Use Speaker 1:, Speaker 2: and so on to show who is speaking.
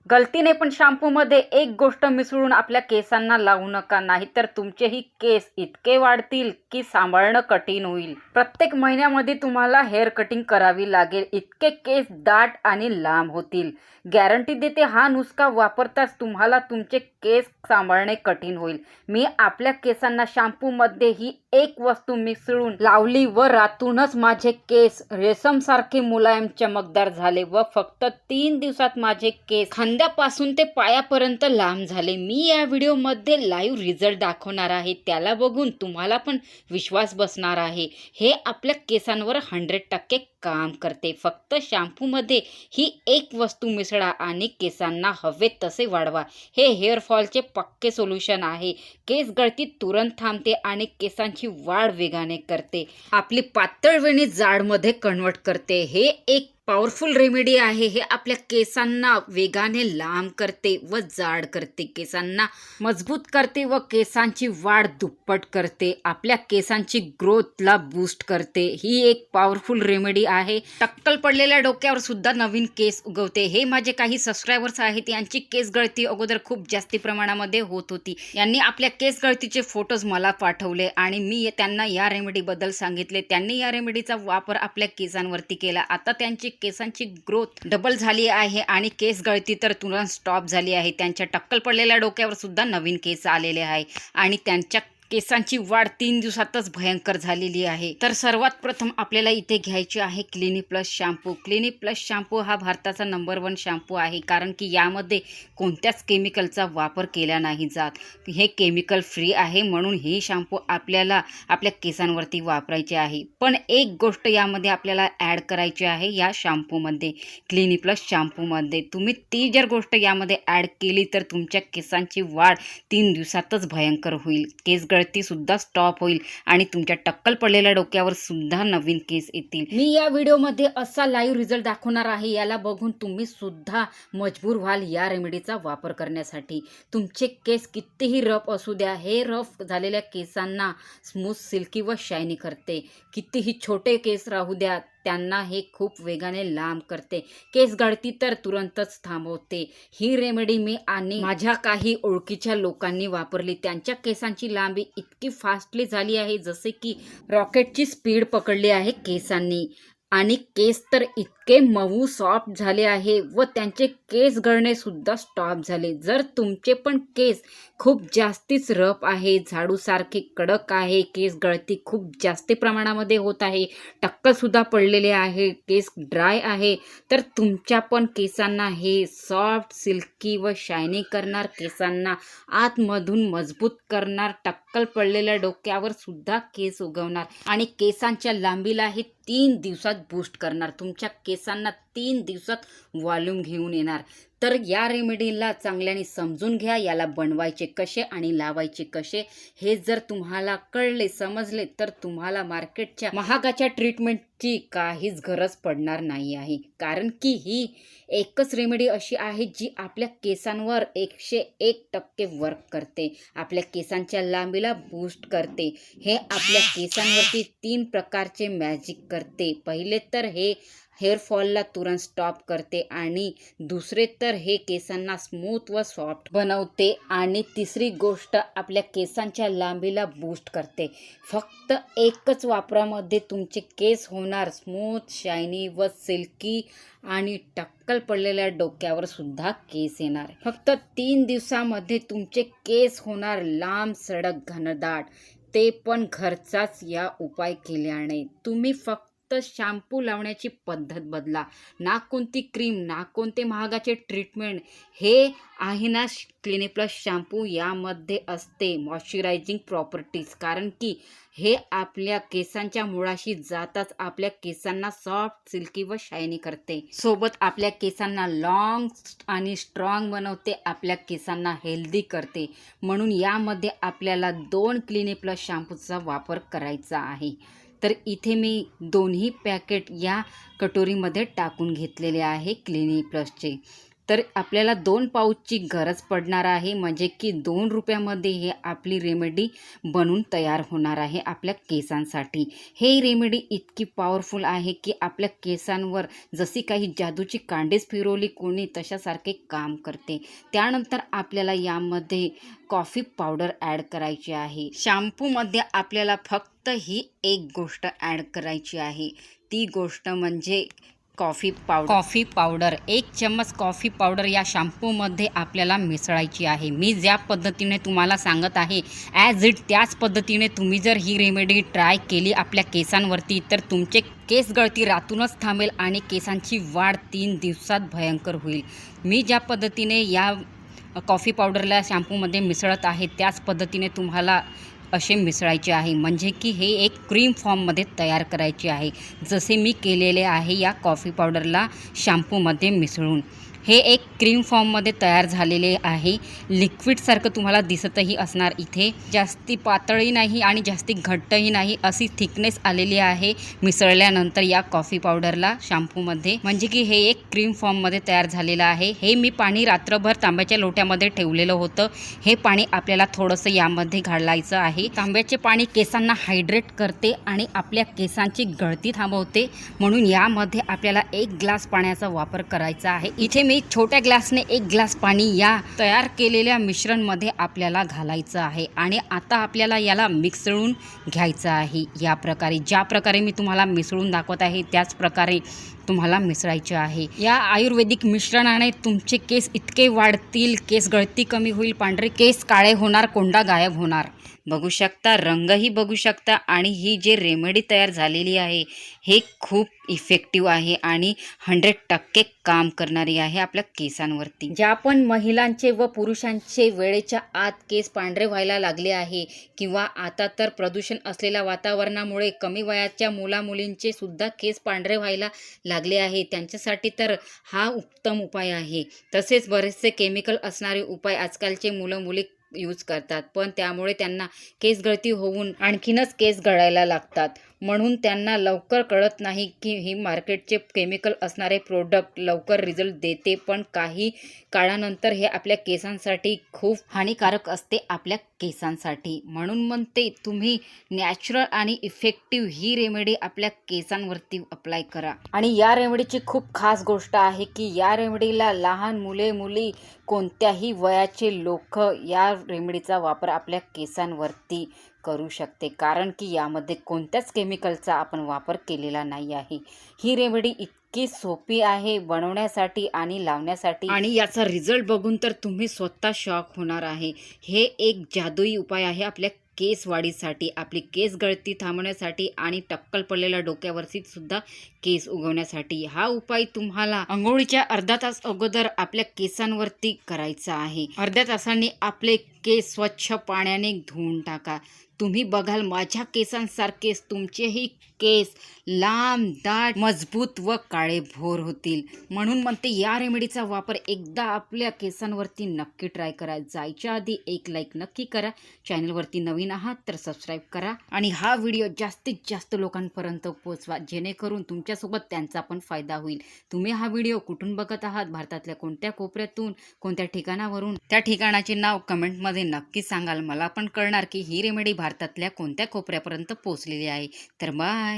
Speaker 1: गलतीने पण शॅम्पूमध्ये एक गोष्ट मिसळून आपल्या केसांना लावू नका, नाहीतर तुमचेही केस इतके वाढतील की सांभाळणं कठीण होईल. प्रत्येक महिन्यामध्ये तुम्हाला हेअर कटिंग करावी लागेल, इतके केस दाट आणि लांब होतील. गॅरंटी देते, हा नुस्खा वापरताच तुम्हाला तुमचे केस सांभाळणे कठीण होईल. मी आपल्या केसांना शॅम्पूमध्ये ही एक वस्तू मिसळून लावली व रातूनच माझे केस रेशमसारखे मुलायम चमकदार झाले व फक्त 3 दिवसात माझे केस खांद्यापासून ते पायापर्यंत लांब झाले. मी या व्हिडिओमध्ये लाईव्ह रिझल्ट दाखवणार आहे, त्याला बघून तुम्हाला पण विश्वास बसणार आहे. हे आपल्या केसांवर 100% काम करते. फक्त शॅम्पूमध्ये ही एक वस्तू मिसळा आणि केसांना हवे तसे वाढवा. हे हेअरफॉलचे पक्के सोल्युशन आहे. केस गळती तुरंत थांबते आणि केसांची वाढ वेगाने करते. आपली पातळ वेणी जाडमध्ये कन्वर्ट करते. हे एक पॉवरफुल रेमेडी आहे. हे आपल्या केसांना वेगाने लांब करते व जाड करते, केसांना मजबूत करते व केसांची वाढ दुप्पट करते, आपल्या केसांची ग्रोथला बूस्ट करते. ही एक पॉवरफुल रेमेडी आहे. टक्कल पडलेल्या डोक्यावर सुद्धा नवीन केस उगवते. हे माझे काही सबस्क्रायबर्स आहेत, यांची केस गळती अगोदर खूप जास्ती प्रमाणामध्ये होत होती. यांनी आपल्या केस गळतीचे फोटोज मला पाठवले आणि मी त्यांना या रेमेडीबद्दल सांगितले. त्यांनी या रेमेडीचा वापर आपल्या केसांवरती केला. आता त्यांची केसांची ग्रोथ डबल झाली आहे आणि केस गळती तर तुरंत स्टॉप झाली आहे. त्यांच्या टक्कल पडलेल्या डोक्यावर सुद्धा नवीन केस आलेले आहे आणि त्यांच्या केसांची वाढ 3 दिवसातच भयंकर झालेली आहे. तर सर्वात प्रथम आपल्याला इथे घ्यायची आहे clinic plus shampoo. Clinic plus shampoo हा भारताचा नंबर 1 शॅम्पू आहे, कारण की यामध्ये कोणत्याच केमिकलचा वापर केला नाही जात. हे केमिकल फ्री आहे, म्हणून ही शॅम्पू आपल्याला आपल्या केसांवरती वापरायचे आहे. पण एक गोष्ट यामध्ये आपल्याला ॲड करायची आहे. या शॅम्पूमध्ये, क्लिनिक प्लस शॅम्पूमध्ये तुम्ही ती जर गोष्ट यामध्ये ॲड केली तर तुमच्या केसांची वाढ 3 दिवसातच भयंकर होईल. केस गळती सुद्धा स्टॉप होईल आणि तुमच्या टक्कल पडलेल्या डोक्यावर सुद्धा नवीन केस येतील. मी या व्हिडिओमध्ये असा लाईव्ह रिझल्ट दाखवणार आहे. याला बघून तुम्ही सुद्धा मजबूर व्हाल या रेमेडीचा वापर करण्यासाठी. तुमचे केस कितीही रफ असू द्या, हे रफ झालेल्या केसांना स्मूथ, सिल्की व शायनी करते. कितीही छोटे केस राहू द्या, त्यांना हे खूप वेगाने लांब करते. केस गळती तर तुरंतच थांबवते. ही रेमेडी मी आणि माझ्या काही ओळखीच्या लोकांनी वापरली. त्यांच्या केसांची लांबी इतकी फास्टली झाली आहे जसे की रॉकेटची स्पीड पकडली आहे केसांनी. आणि केस तर इतके मऊ सॉफ्ट झाले आहे व त्यांचे केस गळणे सुद्धा स्टॉप झाले. जर तुमचे पण केस खूप जास्तीच रफ आहे, झाडूसारखे कडक आहे, केस गळती खूप जास्त प्रमाणामध्ये होत आहे, टक्कल सुद्धा पडलेले आहे, केस ड्राय आहे, तर तुमच्या पण केसांना हे सॉफ्ट, सिल्की व शायनी करणार, केसांना आतमधून मजबूत करणार, टक्कल पडलेल्या डोक्यावर सुद्धा केस उगवणार आणि केसांच्या लांबीलाही 3 दिवसात बूस्ट करणार. तुमच्या केसांना 3 दिवसात व्हॉल्यूम घेऊन येणार. तर या रेमेडीला चांगल्याने समजून घ्या. याला बनवायचे कसे आणि लावायचे कसे हे जर तुम्हाला कळले, समजले, तर तुम्हाला मार्केटच्या महागाच्या ट्रीटमेंटची काहीच गरज पडणार नाही आहे. कारण की ही एकच रेमेडी अशी आहे जी आपल्या केसांवर 101% वर्क करते. आपल्या केसांच्या लांबीला बूस्ट करते. हे आपल्या केसांवरती 3 प्रकारचे मॅजिक करते. पहिले तर हे हेअरफॉलला तुरंत स्टॉप करते आणि दुसरे तर हे केसांना स्मूथ व सॉफ्ट बनवते आणि तिसरी गोष्ट आपल्या केसांच्या लांबीला बूस्ट करते. फक्त एकच वापरामध्ये तुमचे केस होणार स्मूथ, शायनी व सिल्की आणि टक्कल पडलेल्या डोक्यावर सुद्धा केस येणार. फक्त 3 दिवसामध्ये तुमचे केस होणार लांब, सडक, घनदाट, ते पण घरचाच या उपाय केल्याने. तुम्ही फक्त शॅम्पू लावण्याची पद्धत बदला. ना कोणती क्रीम, ना कोणते महागाचे ट्रीटमेंट. हे आहे ना क्लिनिक प्लस शॅम्पू, यामध्ये असते मॉइश्चरायझिंग प्रॉपर्टीज, कारण की हे आपल्या केसांच्या मुळाशी जाताच आपल्या केसांना सॉफ्ट, सिल्की व शायनी करते. सोबत आपल्या केसांना लॉंग आणि स्ट्रॉंग बनवते, आपल्या केसांना हेल्दी करते. म्हणून यामध्ये आपल्याला 2 क्लिनिक प्लस शॅम्पूचा वापर करायचा आहे. तर इथे मी दोन्ही पॅकेट या कटोरीमध्ये टाकून घेतलेले आहे क्लिनिक प्लसचे. तर आपल्याला 2 पाऊचची गरज पडणार आहे, म्हणजे की 2 रुपयामध्ये हे आपली रेमेडी बनून तयार होणार आहे आपल्या केसांसाठी. हे रेमेडी इतकी पॉवरफुल आहे की आपल्या केसांवर जशी काही जादूची कांडीच फिरवली कोणी तशासारखे काम करते. त्यानंतर आपल्याला यामध्ये कॉफी पावडर ॲड करायची आहे. शॅम्पूमध्ये आपल्याला फक्त ही एक गोष्ट ॲड करायची आहे, ती गोष्ट म्हणजे कॉफी पावडर. 1 चम्मच कॉफी पावडर या शॅम्पूमध्ये आपल्याला मिसळायची आहे. मी ज्या पद्धतीने तुम्हाला सांगत आहे ॲज इट त्याच पद्धतीने तुम्ही जर ही रेमेडी ट्राय केली आपल्या केसांवरती तर तुमचे केस गळती रातूनच थांबेल आणि केसांची वाढ 3 दिवसात भयंकर होईल. मी ज्या पद्धतीने या कॉफी पावडरला शॅम्पूमध्ये मिसळत आहे त्याच पद्धतीने तुम्हाला असे मिसळायचे आहे, म्हणजे की हे एक क्रीम फॉर्ममध्ये तयार करायचे आहे, जसे मी केलेले आहे या कॉफी पावडरला शॅम्पूमध्ये मिसळून. हे एक क्रीम फॉर्ममध्ये तयार झालेले आहे. लिक्विडसारखं तुम्हाला दिसतही असणार. इथे जास्ती पातळही नाही आणि जास्ती घट्टही नाही, अशी थिकनेस आलेली आहे मिसळल्यानंतर या कॉफी पावडरला शॅम्पूमध्ये, म्हणजे की हे एक क्रीम फॉर्ममध्ये तयार झालेलं आहे. हे मी पाणी रात्रभर तांब्याच्या लोट्यामध्ये ठेवलेलं होतं. हे पाणी आपल्याला थोडंसं यामध्ये घालायचं आहे. तांब्याचे पाणी केसांना हायड्रेट करते आणि आपल्या केसांची गळती थांबवते, म्हणून यामध्ये आपल्याला 1 ग्लास पाण्याचा वापर करायचा आहे. इथे मी छोट्या ग्लासने 1 ग्लास पाणी या तयार केलेल्या मिश्रणमध्ये आपल्याला घालायचं आहे आणि आता आपल्याला याला मिसळून घ्यायचं आहे. या प्रकारे ज्या प्रकारे मी तुम्हाला मिसळून दाखवत आहे त्याच प्रकारे तुम्हाला मिसळायचे आहे. या आयुर्वेदिक मिश्रणाने तुमचे केस इतके वाढतील, केस गळती कमी होईल, पांढरे केस काळे होणार, कोंडा गायब होणार. बघू शकता, रंगही बघू शकता आणि ही जे रेमेडी तयार झालेली आहे हे खूप इफेक्टिव्ह आहे आणि 100% काम करणारी आहे आपल्या केसांवरती. ज्या पण महिलांचे व पुरुषांचे वेळेच्या आत केस पांढरे व्हायला लागले आहे किंवा आता तर प्रदूषण असलेल्या वातावरणामुळे कमी वयाच्या मुलामुलींचे सुद्धा केस पांढरे व्हायला लागले आहे, त्यांच्यासाठी तर हा उत्तम उपाय आहे. तसेच बरेचसे केमिकल असणारे उपाय आजकालचे मुलं मुली यूज करतात, पण त्यामुळे त्यांना केस गळती होऊन आणखीनच केस गळायला लागतात. म्हणून त्यांना लवकर कळत नाही की ही मार्केटचे केमिकल असणारे प्रोडक्ट लवकर रिझल्ट देते, पण काही काळानंतर हे आपल्या केसांसाठी खूप हानिकारक असते आपल्या केसांसाठी. म्हणून म्हणते तुम्ही नॅचरल आणि इफेक्टिव्ह ही रेमेडी आपल्या केसांवरती अप्लाय करा. आणि या रेमेडीची खूप खास गोष्ट आहे की या रेमेडीला लहान मुले मुली कोणत्याही वयाचे लोक या रेमेडीचा वापर आपल्या केसांवरती करू शकते, कारण की यामध्ये कोणत्याच केमिकलचा आपण वापर केलेला नाही आहे. ही रेमेडी इतकी सोपी आहे बनवण्यासाठी आणि लावण्यासाठी, आणि याचा रिझल्ट बघून तर तुम्ही स्वतः शॉक होणार आहे. हे एक जादुई उपाय आहे आपल्या केस वाढीसाठी, आपली केस गळती थांबवण्यासाठी आणि टक्कल पडलेल्या डोक्यावरती सुद्धा केस उगवण्यासाठी. हा उपाय तुम्हाला अंघोळीच्या अर्धा तास अगोदर आपल्या केसांवरती करायचा आहे. अर्ध्या तासाने आपले केस स्वच्छ पाण्याने धुवून टाका. तुम्ही बघाल माझ्या केसांसारखेच तुमचेही केस लांब, दाट, मजबूत व काळेभोर होतील. म्हणून म्हणते या रेमेडीचा वापर एकदा आपल्या केसांवरती नक्की ट्राय करा. जायच्या आधी एक लाईक नक्की करा. चॅनलवरती नवीन आहात तर सबस्क्राईब करा आणि हा व्हिडिओ जास्तीत जास्त लोकांपर्यंत पोहोचवा, जेणेकरून तुमच्यासोबत त्यांचा पण फायदा होईल. तुम्ही हा व्हिडिओ कुठून बघत आहात, भारतातल्या कोणत्या कोपऱ्यातून, कोणत्या ठिकाणावरून, त्या ठिकाणाचे नाव कमेंटमध्ये नक्की सांगाल. मला पण कळणार की ही रेमेडी भारतातल्या कोणत्या कोपऱ्यापर्यंत पोहोचलेली आहे. तर बाय.